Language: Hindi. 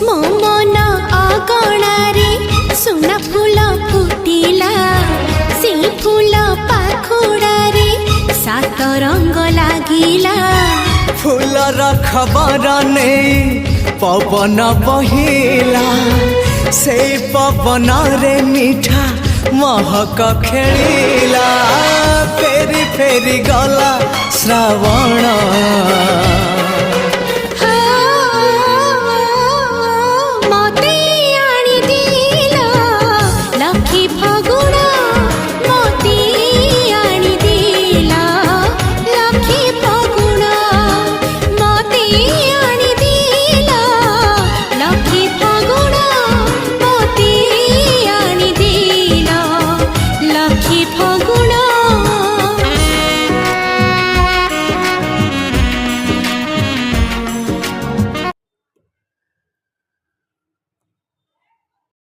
मो मन अगणारे सुना फूल फुटिला से फूल पाखुड़ारे सात रंग लागिला फूलर खबर नहीं पवन बहिला से पवन रे मीठा महक खेलिला फेरी फेरी गला श्रावण